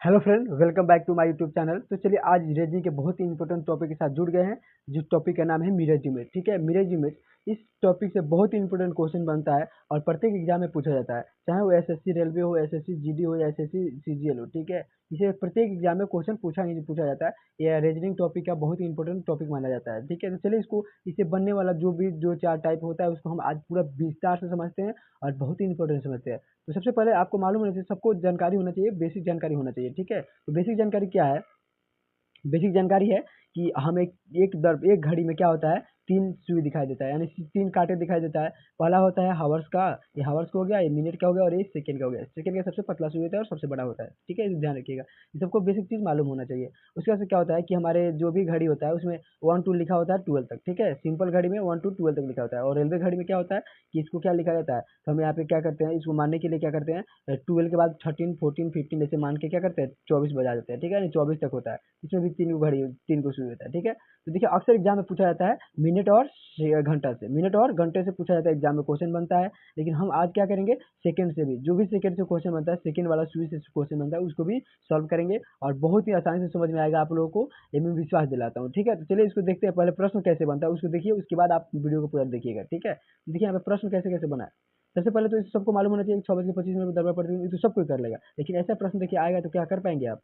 Hello friend, welcome back to my YouTube channel. तो चलिए आज रीजनिंग के बहुत ही इंपॉर्टेंट टॉपिक के साथ जुड़ गए हैं। जिस टॉपिक का नाम है मिरर इमेज। ठीक है, मिरर इमेज इस टॉपिक से बहुत ही इंपॉर्टेंट क्वेश्चन बनता है और प्रत्येक एग्जाम में पूछा जाता है, चाहे वो एसएससी रेलवे हो, एसएससी जीडी हो या एसएससी सीजीएल हो। ठीक है, इसे प्रत्येक एग्जाम में क्वेश्चन पूछा जाता है। यह रीजनिंग टॉपिक का बहुत ही इंपॉर्टेंट टॉपिक माना जाता है। ठीक है, तो चलिए इसको इससे बनने वाला जो चार टाइप होता है उसको हम आज पूरा विस्तार से समझते हैं और बहुत ही इंपॉर्टेंट समझते हैं। तो सबसे पहले आपको मालूम होना चाहिए, सबको जानकारी होना चाहिए, बेसिक जानकारी होना चाहिए। ठीक है, तो बेसिक जानकारी क्या है? बेसिक जानकारी है कि हम एक घड़ी में क्या होता है, तीन सुई दिखाई देता है, यानी तीन कांटे दिखाई देता है। पहला होता है हावर्स का, ये हावर्स का हो गया, ये मिनट का हो गया और ये सेकंड का हो गया। सेकंड का सबसे पतला सुई होता है और सबसे बड़ा होता है। ठीक है, इसे ध्यान रखिएगा, ये सबको बेसिक चीज मालूम होना चाहिए। उसके बाद से क्या होता है कि हमारे जो भी घड़ी होता है उसमें 1 टू लिखा होता है 12 तक। ठीक है, सिंपल घड़ी में 1 टू 12 तक लिखा होता है। और रेलवे घड़ी में क्या होता है कि इसको क्या लिखा जाता है, तो हम यहाँ पे क्या करते हैं, इसको मानने के लिए क्या करते हैं, 12 के बाद 13 14 15 ऐसे मान के क्या करते हैं 24 बजा देते हैं। ठीक है, यानी 24 तक होता है। इसमें भी तीन को शुरू होता है। ठीक है, तो देखिए अक्सर एग्जाम में पूछा जाता है मिनट और घंटा से, मिनट और घंटे से पूछा जाता है, एग्जाम में क्वेश्चन बनता है। लेकिन हम आज क्या करेंगे, सेकंड से भी, जो भी सेकंड से क्वेश्चन बनता है, सेकंड वाला सुई से क्वेश्चन बनता है, उसको भी सॉल्व करेंगे और बहुत ही आसानी से समझ में आएगा आप लोगों को, ये मैं विश्वास दिलाता हूँ। ठीक है, तो चलिए इसको देखते हैं। पहले प्रश्न कैसे बनता है उसको देखिए, उसके बाद आप वीडियो को पूरा देखिएगा। ठीक है, देखिए यहाँ पे प्रश्न कैसे कैसे बना है। सबसे पहले तो इस सबको मालूम होना चाहिए 6:25 में दरबार पड़ती है, तो सब कोई कर लेगा। लेकिन ऐसा प्रश्न देखिए आएगा तो क्या कर पाएंगे आप?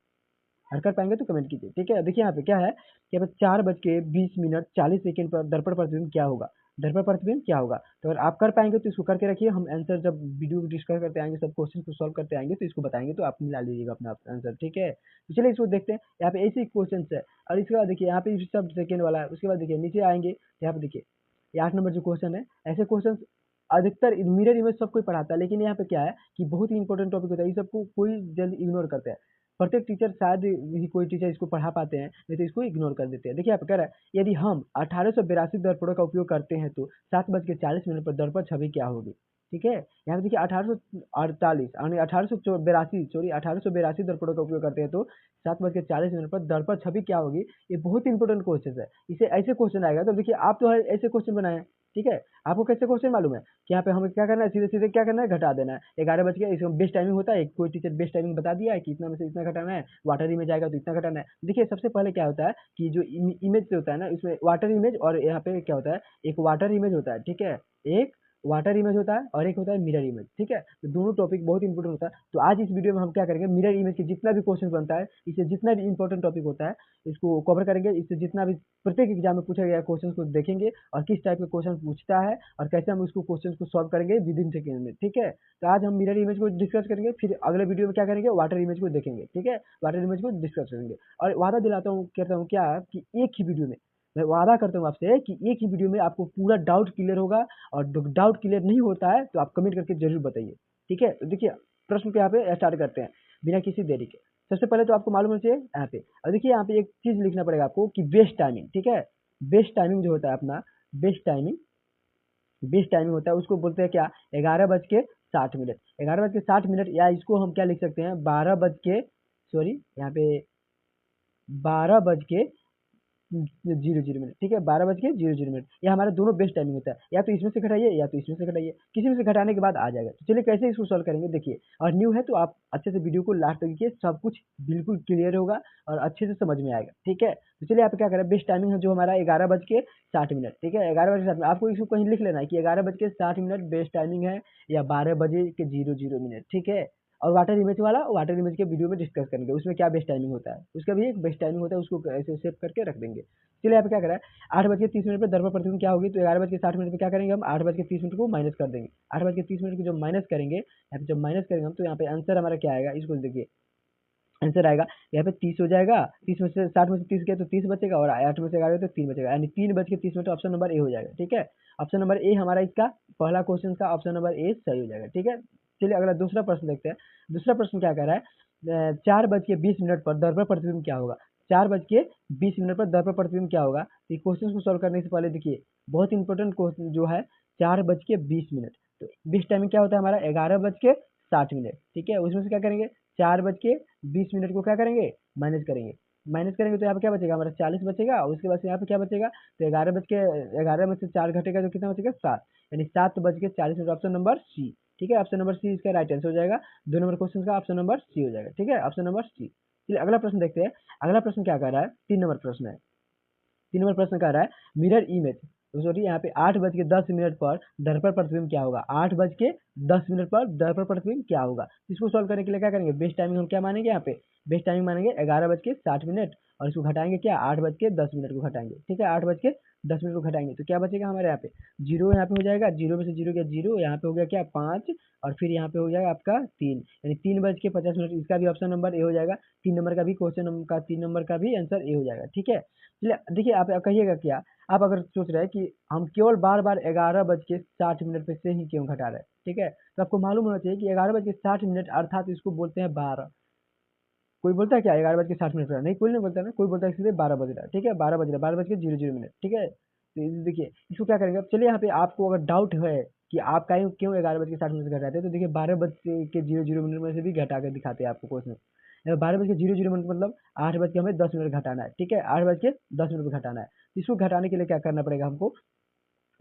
अगर कर पाएंगे तो कमेंट कीजिए। ठीक है, देखिए यहाँ पे क्या है कि यहाँ पे 4:20 40 सेकंड पर दर्पण प्रतिबिंब क्या होगा, दर्पण प्रतिबिंब क्या होगा। तो अगर आप कर पाएंगे तो इसको करके रखिए, हम आंसर जब वीडियो को डिस्कस करते आएंगे, सब क्वेश्चन को सॉल्व करते आएंगे तो इसको बताएंगे, तो आप मिला लीजिएगा अपना आंसर। ठीक है, तो चलिए इसको देखते हैं। यहाँ पे ऐसे क्वेश्चन है और इसके बाद देखिए यहाँ पे सब सेकंड वाला है। उसके बाद देखिए नीचे आएंगे, यहाँ पे देखिए ये 8 नंबर जो क्वेश्चन है, ऐसे क्वेश्चन अधिकतर मिरर इमेज सब कोई पढ़ाता है, लेकिन यहाँ पे क्या है कि बहुत ही इंपॉर्टेंट टॉपिक होता है, ये सबको कोई जल्द इग्नोर करता है। प्रत्येक टीचर शायद ही कोई टीचर इसको पढ़ा पाते हैं, नहीं तो इसको इग्नोर कर देते हैं। देखिए आप कह रहा है, यदि हम 1882 दर्पणों का उपयोग करते हैं तो 7:40 पर दर्पण छवि क्या होगी। ठीक है, यहाँ पे देखिए 1848 यानी 1882 दर्पणों का उपयोग करते हैं तो 7:40 पर दर्पण छवि क्या होगी। ये बहुत इंपॉर्टेंट क्वेश्चन है, इसे ऐसे क्वेश्चन आएगा। तो देखिए आप तो ऐसे क्वेश्चन बनाए। ठीक है, आपको कैसे क्वेश्चन मालूम है कि यहाँ पे हमें क्या करना है, सीधे सीधे क्या करना है, घटा देना है। 11 बज गया, इसमें बेस्ट टाइमिंग होता है, कोई टीचर बेस्ट टाइमिंग बता दिया है कि इतना में से इतना घटाना है, वाटर इमेज आएगा तो इतना घटाना है। देखिए सबसे पहले क्या होता है कि जो इमेज होता है ना, इसमें वाटर इमेज और यहाँ पे क्या होता है, एक वाटर इमेज होता है। ठीक है, एक वाटर इमेज होता है और एक होता है मिरर इमेज। ठीक है, तो दोनों टॉपिक बहुत इंपॉर्टेंट होता है। तो आज इस वीडियो में हम क्या करेंगे, मिरर इमेज के जितना भी क्वेश्चन बनता है, इससे जितना भी इंपॉर्टेंट टॉपिक होता है इसको कवर करेंगे। इससे जितना भी प्रत्येक एग्जाम में पूछा गया क्वेश्चन को देखेंगे और किस टाइप के क्वेश्चन पूछता है और कैसे हम उसको क्वेश्चन को सॉल्व करेंगे विद इन सेकेंड में। ठीक है, तो आज हम मिरर इमेज को डिस्कस करेंगे, फिर अगले वीडियो में क्या करेंगे, वाटर इमेज को देखेंगे। ठीक है, वाटर इमेज को डिस्कस करेंगे और वादा दिलाता हूँ, कहता हूँ क्या कि एक ही वीडियो में, मैं वादा करता हूँ आपसे कि एक ही वीडियो में आपको पूरा डाउट क्लियर होगा। और डाउट क्लियर नहीं होता है तो आप कमेंट करके जरूर बताइए। ठीक है, तो देखिए प्रश्न को यहाँ पे स्टार्ट करते हैं बिना किसी देरी के। सबसे पहले तो आपको मालूम होना चाहिए यहाँ पे, और देखिए यहाँ पे एक चीज लिखना पड़ेगा आपको कि बेस्ट टाइमिंग। ठीक है, बेस्ट टाइमिंग जो होता है अपना, बेस्ट टाइमिंग, बेस्ट टाइमिंग होता है उसको बोलते हैं क्या, 11:60। 11:60 या इसको हम क्या लिख सकते हैं, 12 बज के, यहाँ पे 12:00। ठीक है, 12:00। ये हमारा दोनों बेस्ट टाइमिंग होता है, या तो इसमें से घटाइए या तो इसमें से घटाइए, किसी में से घटाने के बाद आ जाएगा। तो चलिए कैसे इसको सॉल्व करेंगे देखिए, और न्यू है तो आप अच्छे से वीडियो को लास्ट तक देखिए, सब कुछ बिल्कुल क्लियर होगा और अच्छे से समझ में आएगा। ठीक है, तो चलिए आप क्या करें, बेस्ट टाइमिंग है जो हमारा 11:60। ठीक है, 11:60, आपको इसको कहीं लिख लेना है कि 11:60 बेस्ट टाइमिंग है या 12:00। ठीक है, और वाटर इमेज के वीडियो में डिस्कस करेंगे उसमें क्या बेस्ट टाइमिंग होता है, उसका भी एक बेस्ट टाइमिंग होता है, उसको ऐसे सेव करके रख देंगे। चलिए यहाँ पे क्या करें, 8:30 पर दर्पण प्रतिबिंब क्या होगी, तो 11:60 पे क्या करेंगे हम, 8:30 को माइनस कर देंगे। 8:30 को जब माइनस करेंगे, यहाँ पे जब माइनस करेंगे हम, तो यहाँ पे आंसर हमारा क्या आएगा, इसको देखिए आंसर आएगा यहाँ पे 30 हो जाएगा। 60 में से 30 गया तो 30 बचेगा और 8 में से 11 तो 3 बचेगा, यानी 3:30 ऑप्शन नंबर ए हो जाएगा। ठीक है, ऑप्शन नंबर ए हमारा इसका पहला क्वेश्चन का ऑप्शन नंबर ए सही हो जाएगा। ठीक है, चलिए अगला दूसरा प्रश्न देखते हैं। दूसरा प्रश्न क्या कह रहा है, 4:20 पर दर्पण प्रतिबिंब क्या होगा। 4:20 पर दर्पण प्रतिबिंब क्या होगा, तो क्वेश्चन को सॉल्व करने से पहले देखिए बहुत इंपॉर्टेंट क्वेश्चन जो है 4:20। तो बीस टाइमिंग क्या होता है हमारा, 11:60। ठीक है, उसमें से क्या करेंगे, 4:20 को क्या करेंगे, माइनस करेंगे। माइनस करेंगे तो यहाँ पे क्या बचेगा हमारा, 40 बचेगा। और उसके बाद से यहाँ पे क्या बचेगा, तो 11 में से 4 घटेगा तो कितना बचेगा, 7, यानी 7:40। Option number C. ठीक है, ऑप्शन नंबर सी इसका राइट आंसर हो जाएगा। 2 नंबर क्वेश्चन का ऑप्शन नंबर सी हो जाएगा। ठीक है, ऑप्शन नंबर सी। चलिए अगला प्रश्न देखते हैं। अगला प्रश्न क्या कर रहा है, 3 नंबर प्रश्न है। 3 नंबर प्रश्न कह रहा है मिरर इमेज, तो सॉरी यहाँ पे 8:10 पर दर्पण प्रतिबिंब क्या होगा। 8:10 पर दर्पण प्रतिबिंब क्या होगा। इसको सॉल्व करने के लिए क्या करेंगे, बेस्ट टाइमिंग हम क्या मानेंगे, यहाँ पे बेस्ट टाइमिंग मानेंगे 11:60 और इसको घटाएंगे क्या, 8:10 को घटाएंगे। ठीक है, 8:10 को घटाएंगे तो क्या बचेगा हमारे यहाँ पे, जीरो यहाँ पे हो जाएगा, जीरो में से जीरो गया जीरो, यहाँ पे हो गया क्या 5 और फिर यहाँ पे हो जाएगा आपका 3, यानी 3:50। इसका भी ऑप्शन नंबर ए हो जाएगा। 3 नंबर का भी क्वेश्चन का 3 नंबर का भी आंसर ए हो जाएगा। ठीक है, चलिए देखिए आप कहिएगा क्या, आप अगर सोच रहे हैं कि हम केवल बार बार 11:60 पे से ही क्यों घटा रहे हैं, ठीक है, तो आपको मालूम होना चाहिए कि 11:60 अर्थात इसको बोलते हैं 12। कोई बोलता है क्या 11:60 पर, नहीं कोई नहीं बोलता ना, कोई बोलता है सीधे 12 बज रहा है। ठीक है, 12 बज रहा है, 12:00। ठीक है, तो देखिए इसको क्या करेंगे अब, चलिए यहाँ पे आपको अगर डाउट है कि आप क्यों 11:60 घटाते हैं, तो देखिए 12:00 में से भी घटा कर दिखाते हैं आपको क्वेश्चन। 12:00 मतलब 8:10 घटाना है। ठीक है, 8:10 घटाना है। इसको घटाने के लिए क्या करना पड़ेगा हमको,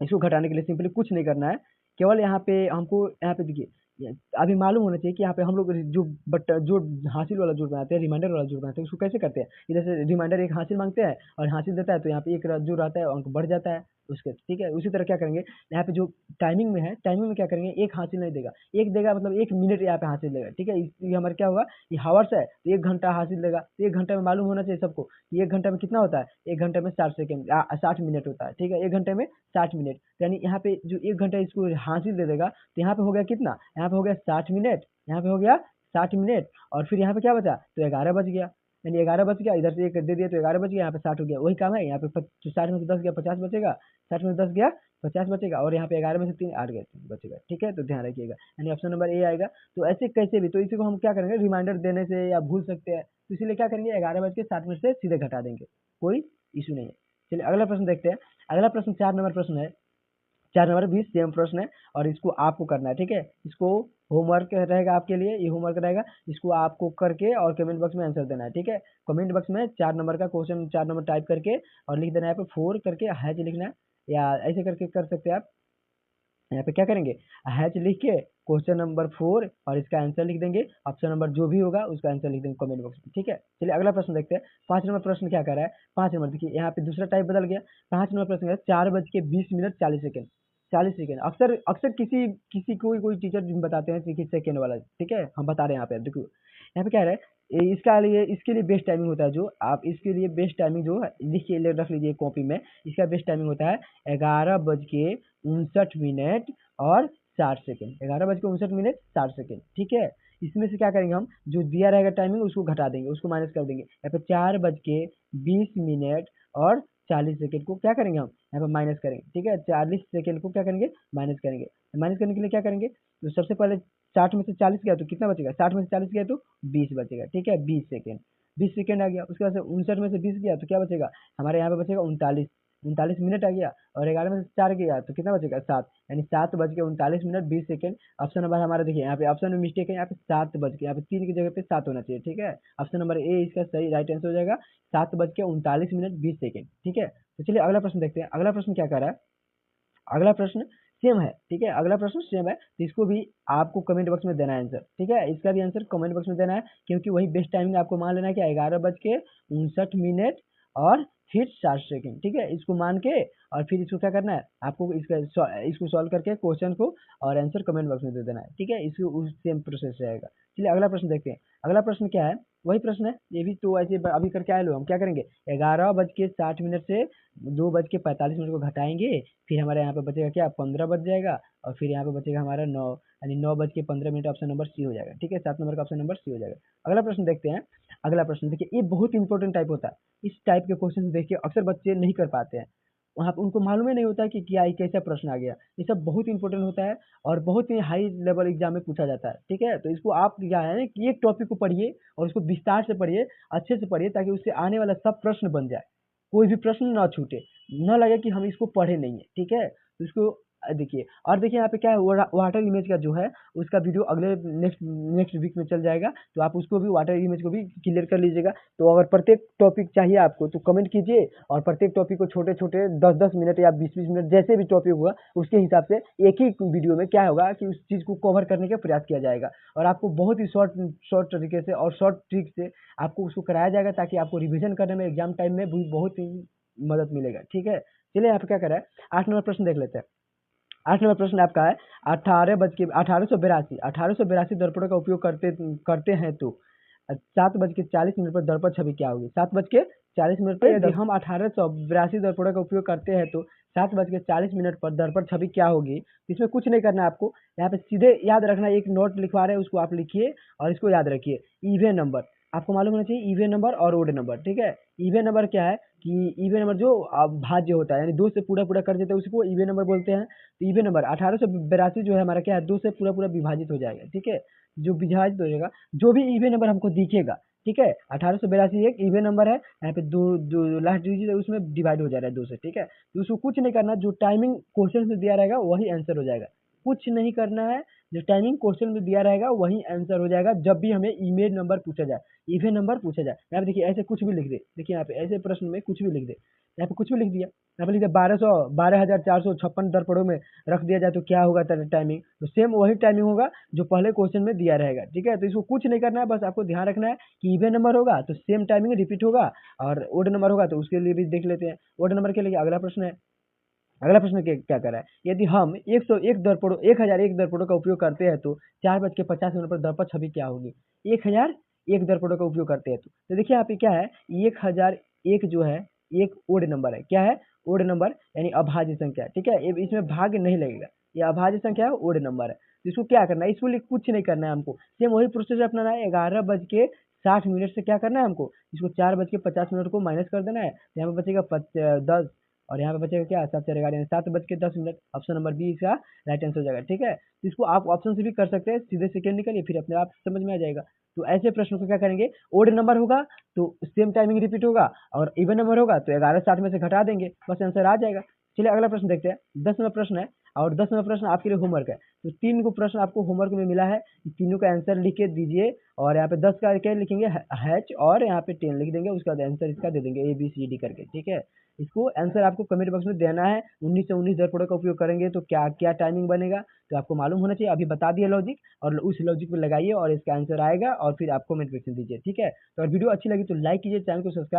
इसको घटाने के लिए सिंपली कुछ नहीं करना है, केवल यहाँ पे हमको यहाँ पे देखिए अभी मालूम होना चाहिए कि यहाँ पे हम लोग जो हासिल वाला जोड़ बनाते हैं, रिमाइंडर वाला जोड़ बनाते हैं, उसको कैसे करते हैं, इधर से रिमाइंडर एक हासिल मांगते हैं और हासिल देता है तो यहाँ पे एक जो रहता है अंक बढ़ जाता है उसके। ठीक है, उसी तरह क्या करेंगे यहाँ पे जो टाइमिंग में है, टाइमिंग में क्या करेंगे, एक हासिल नहीं देगा, एक देगा मतलब 1 मिनट यहाँ पे हासिल देगा। ठीक है, ये हमारा क्या होगा, ये हावर्स है तो 1 घंटा हासिल देगा, तो 1 घंटा में मालूम होना चाहिए सबको कि 1 घंटा में कितना होता है, 1 घंटे में 60 सेकेंड 60 मिनट होता है। ठीक है, 1 घंटे में 60 मिनट, यानी यहाँ पे जो 1 घंटा इसको हासिल दे देगा तो यहाँ पे हो गया कितना, यहाँ पे हो गया 60 मिनट, यहाँ पे हो गया 60 मिनट और फिर यहाँ पे क्या बचा, तो 11 बच गया, यानी 11 बच गया, इधर से एक दे दिया तो 11 बच गया, यहाँ पे 60 हो गया। वही काम है यहाँ पे 60 में से 10 गया 50 बचेगा, 60 में से 10 गया 50 बचेगा और यहाँ पे 11 में से 3 8 गए 3 बचेगा। ठीक है, तो ध्यान रखिएगा, यानी ऑप्शन नंबर ए आएगा। तो ऐसे कैसे भी, तो इसी को हम क्या करेंगे, रिमाइंडर देने से या भूल सकते हैं, तो इसीलिए क्या करेंगे 11:60 से सीधे घटा देंगे, कोई इशू नहीं है। चलिए अगला प्रश्न देखते हैं। अगला प्रश्न 4 नंबर प्रश्न है। 4 नंबर भी सेम प्रश्न है और इसको आपको करना है। ठीक है, इसको होमवर्क रहेगा आपके लिए, ये होमवर्क रहेगा, इसको आपको करके और कमेंट बॉक्स में आंसर देना है। ठीक है, कमेंट बॉक्स में 4 नंबर का क्वेश्चन 4 नंबर टाइप करके और लिख देना है, यहाँ पे 4 करके हैच लिखना है, या ऐसे करके कर सकते हैं आप। यहाँ पे क्या करेंगे, हैच लिख के क्वेश्चन नंबर 4 और इसका आंसर लिख देंगे, ऑप्शन नंबर जो भी होगा उसका आंसर लिख देंगे कमेंट बॉक्स में। ठीक है, चलिए अगला प्रश्न देखते हैं। 5 नंबर प्रश्न क्या कर रहा है, 5 नंबर देखिए यहाँ पे दूसरा टाइप बदल गया। 5 नंबर प्रश्न है 4:20 40 सेकेंड 40 सेकेंड। अक्सर अक्सर किसी किसी कोई टीचर बताते हैं कि सेकेंड वाला। ठीक है, हम बता रहे हैं यहाँ पे, देखो यहाँ पे क्या है, इसके लिए बेस्ट टाइमिंग होता है, जो आप इसके लिए बेस्ट टाइमिंग जो है लिखिए रख लीजिए कॉपी में। इसका बेस्ट टाइमिंग होता है 11:59 और 60 सेकेंड, 11:59 60 सेकेंड। ठीक है, इसमें से क्या करेंगे हम, जो दिया रहेगा टाइमिंग उसको घटा देंगे, उसको माइनस कर देंगे। यहाँ पे 4:20 और 40 सेकेंड को क्या करेंगे हम यहाँ पे माइनस करेंगे। ठीक है, 40 सेकेंड को क्या करेंगे, माइनस करेंगे। माइनस करने के लिए क्या करेंगे, तो सबसे पहले 60 में से 40 गया तो कितना बचेगा, 60 में से 40 गया तो 20 बचेगा। ठीक है, 20 सेकेंड, 20 सेकेंड आ गया। उसके बाद से 59 में से 20 गया तो क्या बचेगा, हमारे यहाँ पे बचेगा 39, 39 मिनट आ गया। और 11 में से 4 गया तो कितना बचेगा 7, यानी 7:39 20 सेकेंड। ऑप्शन नंबर हमारा देखिए यहाँ पे ऑप्शन में मिस्टेक है, यहाँ पे 7 बज के, यहाँ पे 3 की जगह पे 7 होना चाहिए। ठीक है, ऑप्शन नंबर ए इसका सही राइट आंसर हो जाएगा, 7:39 20 सेकेंड। ठीक है, तो चलिए अगला प्रश्न देखते हैं। अगला प्रश्न क्या कर रहा है, अगला प्रश्न सेम है। ठीक है, अगला प्रश्न सेम है, तो इसको भी आपको कमेंट बॉक्स में देना है आंसर। ठीक है, इसका भी आंसर कमेंट बॉक्स में देना है, क्योंकि वही बेस्ट टाइमिंग आपको मान लेना है कि 11:59 और फिर 60 सेकेंड। ठीक है, इसको मान के और फिर इसको क्या करना है, आपको इसको सॉल्व करके क्वेश्चन को और आंसर कमेंट बॉक्स में दे देना है। ठीक है, इसको उस सेम प्रोसेस रहेगा। चलिए अगला प्रश्न देखते हैं। अगला प्रश्न क्या है, वही प्रश्न है, ये भी तो ऐसे अभी करके आए लो। हम क्या करेंगे, 11:60 से 2:45 को घटाएंगे, फिर हमारे यहाँ पे बचेगा क्या, 15 बच जाएगा और फिर यहाँ पे बचेगा हमारा 9, यानी 9:15 ऑप्शन नंबर सी हो जाएगा। ठीक है, 7 नंबर का ऑप्शन नंबर सी हो जाएगा। अगला प्रश्न देखते हैं। अगला प्रश्न देखिए, ये बहुत इंपॉर्टेंट टाइप होता है। इस टाइप के क्वेश्चन देखिए अक्सर बच्चे नहीं कर पाते हैं, वहाँ पे उनको मालूम ही नहीं होता है कि क्या कैसा प्रश्न आ गया। ये सब बहुत इंपॉर्टेंट होता है और बहुत ही हाई लेवल एग्जाम में पूछा जाता है। ठीक है, तो इसको आप क्या है कि एक टॉपिक को पढ़िए और उसको विस्तार से पढ़िए, अच्छे से पढ़िए, ताकि उससे आने वाला सब प्रश्न बन जाए, कोई भी प्रश्न ना छूटे, ना लगे कि हम इसको पढ़े नहीं है। ठीक है, तो इसको देखिए, और देखिए यहाँ पे क्या है, वाटर इमेज का जो है उसका वीडियो अगले नेक्स्ट वीक में चल जाएगा, तो आप उसको भी वाटर इमेज को भी क्लियर कर लीजिएगा। तो अगर प्रत्येक टॉपिक चाहिए आपको तो कमेंट कीजिए, और प्रत्येक टॉपिक को छोटे छोटे 10-10 मिनट या 20-20 मिनट जैसे भी टॉपिक होगा उसके हिसाब से एक ही वीडियो में क्या होगा कि उस चीज़ को कवर करने का प्रयास किया जाएगा, और आपको बहुत ही शॉर्ट तरीके से और शॉर्ट ट्रिक से आपको उसको कराया जाएगा, ताकि आपको रिविजन करने में एग्जाम टाइम में भी बहुत ही मदद मिलेगा। ठीक है, चलिए यहाँ पे क्या करें, 8 नंबर प्रश्न देख लेते हैं। 8 नंबर प्रश्न आपका है, 1882 दर्पणों का उपयोग करते करते हैं तो 7:40 पर दर्पण छवि क्या होगी? 7:40 पर यदि हम 1882 दर्पणों का उपयोग करते हैं तो 7:40 पर दर्पण छवि क्या होगी? इसमें कुछ नहीं करना है आपको, यहाँ पे सीधे याद रखना, एक नोट लिखवा रहे हैं उसको आप लिखिए और इसको याद रखिए। इवन नंबर आपको मालूम होना चाहिए, इवन नंबर और ओड नंबर। ठीक है, इवन नंबर क्या है कि इवन नंबर जो भाज्य होता है, यानी 2 से पूरा पूरा कर देते हैं उसको इवन नंबर बोलते हैं। तो इवन नंबर 1882 जो है हमारा क्या है, 2 से पूरा पूरा विभाजित हो जाएगा। ठीक है, जो विभाजित हो जाएगा, जो भी इवन नंबर हमको दिखेगा, ठीक है, 1882 एक इवन नंबर है, यहाँ पे दो जो लास्ट डिजिट है उसमें डिवाइड हो जा रहा है 2 से। ठीक है, तो उसको कुछ नहीं करना, जो टाइमिंग क्वेश्चन में दिया रहेगा वही आंसर हो जाएगा, कुछ नहीं करना है। जो टाइमिंग क्वेश्चन में दिया रहेगा वही आंसर हो जाएगा, जब भी हमें इमेज नंबर पूछा जाए, इवन नंबर पूछा जाए। यहाँ पे देखिए ऐसे कुछ भी लिख दे, देखिए यहाँ पे ऐसे प्रश्न में कुछ भी लिख दे, यहाँ पे कुछ भी लिख दिया, यहाँ पे लिख दिया 12,456 दर्पणों में रख दिया जाए तो क्या होगा टाइमिंग, तो सेम वही टाइमिंग होगा जो पहले क्वेश्चन में दिया रहेगा। ठीक है, तो इसको कुछ नहीं करना है, बस आपको ध्यान रखना है कि इवन नंबर होगा तो सेम टाइमिंग रिपीट होगा, और ओड नंबर होगा तो उसके लिए भी देख लेते हैं। ओड नंबर के लिए अगला प्रश्न है, अगला प्रश्न क्या कर रहा है, यदि हम 1001 दर्पणों का उपयोग करते हैं तो 4:50 पर दर्पण छवि क्या होगी? 1001 दर्पणों का उपयोग करते हैं तो देखिए यहाँ पे क्या है, 1001 जो है एक ओड नंबर है। क्या है? ओड नंबर, यानी अभाज्य संख्या। ठीक है, इसमें भाग नहीं लगेगा, ये अभाज्य संख्या है, ओड नंबर है। तो इसको क्या करना है, इसको लिए कुछ नहीं करना है हमको, सेम वही प्रोसेस अपनाना है। 11:60 से क्या करना है हमको, इसको 4:50 को माइनस कर देना है, यहाँ पे बचेगा 10, और यहाँ पे बचेगा क्या, 7×4 यानी 7:10। ऑप्शन नंबर बी इसका राइट आंसर हो जाएगा। ठीक है, इसको आप ऑप्शन से भी कर सकते हैं, सीधे सेकेंड निकालिए, फिर अपने आप समझ में आ जाएगा। तो ऐसे प्रश्नों को क्या करेंगे, ओड नंबर होगा तो सेम टाइमिंग रिपीट होगा, और इवन नंबर होगा तो 11:60 में से घटा देंगे, बस आंसर आ जाएगा। चलिए अगला प्रश्न देखते हैं, 10 नंबर प्रश्न है, और 10 नंबर प्रश्न आपके लिए होमवर्क है। तो 3 को प्रश्न आपको होमवर्क में मिला है, तीनों का आंसर लिख के दीजिए, और यहाँ पे 10 का क्या लिखेंगे, हैच, और यहाँ पे 10 लिख देंगे, उसका आंसर इसका दे देंगे ABCD करके। ठीक है, इसको आंसर आपको कमेंट बॉक्स में देना है। 19 से 19 दर्पणों का उपयोग करेंगे तो क्या क्या टाइमिंग बनेगा, तो आपको मालूम होना चाहिए। अभी बता दिया लॉजिक, और उस लॉजिक में लगाइए और इसका आंसर आएगा, और फिर आप कमेंट सेक्शन दीजिए। ठीक है, तो अगर वीडियो अच्छी लगी तो लाइक कीजिए, चैनल को सब्सक्राइब